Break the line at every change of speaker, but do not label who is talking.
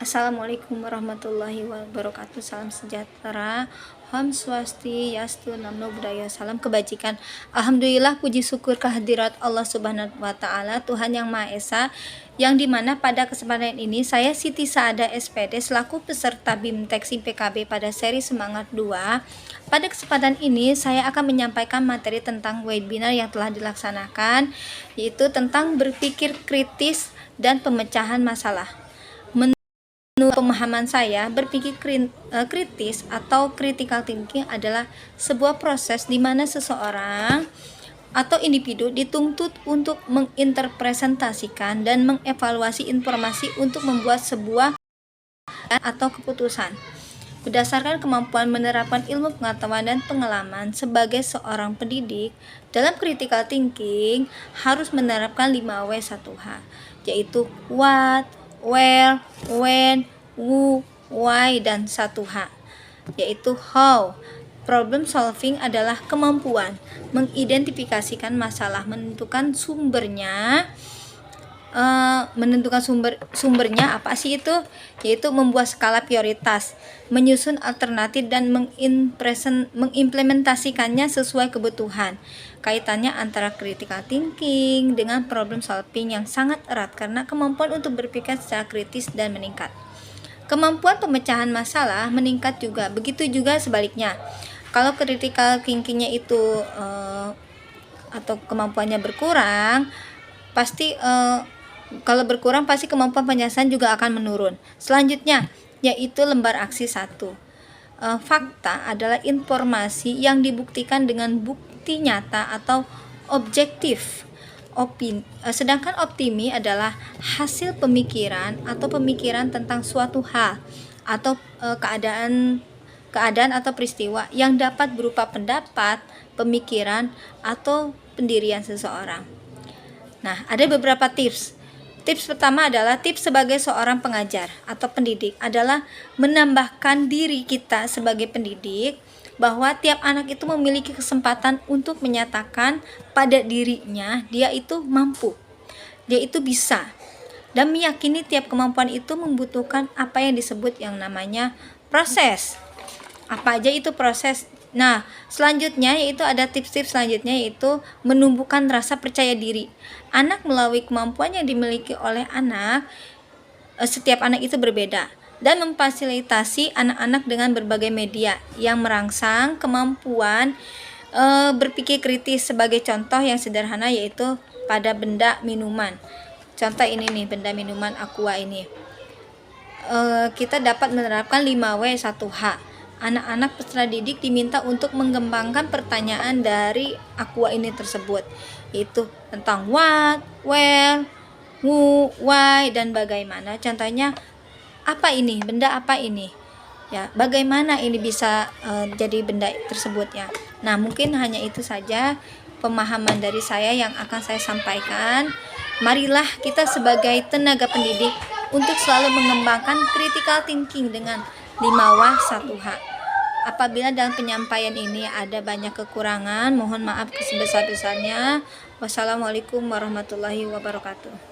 Assalamualaikum warahmatullahi wabarakatuh. Salam sejahtera, Om Swastiastu, Namo Buddhaya, salam kebajikan. Alhamdulillah, puji syukur kehadirat Allah Subhanahu wa Ta'ala, Tuhan Yang Maha Esa, yang dimana pada kesempatan ini saya Siti Saada SPD selaku peserta BIMTEK PKB pada seri Semangat 2. Pada kesempatan ini saya akan menyampaikan materi tentang webinar yang telah dilaksanakan, yaitu tentang berpikir kritis dan pemecahan masalah. Menurut pemahaman saya, berpikir kritis atau critical thinking adalah sebuah proses di mana seseorang atau individu dituntut untuk menginterpretasikan dan mengevaluasi informasi untuk membuat sebuah atau keputusan. Berdasarkan kemampuan menerapkan ilmu pengetahuan dan pengalaman sebagai seorang pendidik, dalam critical thinking harus menerapkan 5W1H, yaitu what, where, when, who, why, dan 1H, yaitu how. Problem solving adalah kemampuan mengidentifikasikan masalah, menentukan sumbernya, sumbernya apa sih itu, yaitu membuat skala prioritas, menyusun alternatif dan mengimplementasikannya sesuai kebutuhan. Kaitannya antara critical thinking dengan problem solving yang sangat erat karena kemampuan untuk berpikir secara kritis dan meningkat. Kemampuan pemecahan masalah meningkat juga, begitu juga sebaliknya. Kalau critical thinkingnya itu atau kemampuannya berkurang, pasti kalau berkurang pasti kemampuan penyelesaian juga akan menurun. Selanjutnya yaitu lembar aksi 1. Fakta adalah informasi yang dibuktikan dengan bukti nyata atau objektif. Sedangkan opini adalah hasil pemikiran atau pemikiran tentang suatu hal atau keadaan atau peristiwa yang dapat berupa pendapat, pemikiran, atau pendirian seseorang. Nah, ada beberapa tips. Tips pertama adalah tips sebagai seorang pengajar atau pendidik adalah menambahkan diri kita sebagai pendidik bahwa tiap anak itu memiliki kesempatan untuk menyatakan pada dirinya dia itu mampu, dia itu bisa, dan meyakini tiap kemampuan itu membutuhkan apa yang disebut yang namanya proses. Apa aja itu proses? Nah, selanjutnya yaitu ada tips-tips selanjutnya, yaitu menumbuhkan rasa percaya diri. Anak melalui kemampuan yang dimiliki oleh anak, setiap anak itu berbeda, dan memfasilitasi anak-anak dengan berbagai media yang merangsang kemampuan berpikir kritis. Sebagai contoh yang sederhana yaitu pada benda minuman. Contoh ini nih, benda minuman aqua ini. Kita dapat menerapkan 5W1H. Anak-anak peserta didik diminta untuk mengembangkan pertanyaan dari aqua ini tersebut, yaitu tentang what, where, who, why, dan bagaimana. Contohnya, apa ini? Benda apa ini? Ya, bagaimana ini bisa jadi benda tersebut ya. Nah, mungkin hanya itu saja pemahaman dari saya yang akan saya sampaikan. Marilah kita sebagai tenaga pendidik untuk selalu mengembangkan critical thinking dengan 5W1H. Apabila dalam penyampaian ini ada banyak kekurangan, mohon maaf sebesar-besarnya. Wassalamualaikum warahmatullahi wabarakatuh.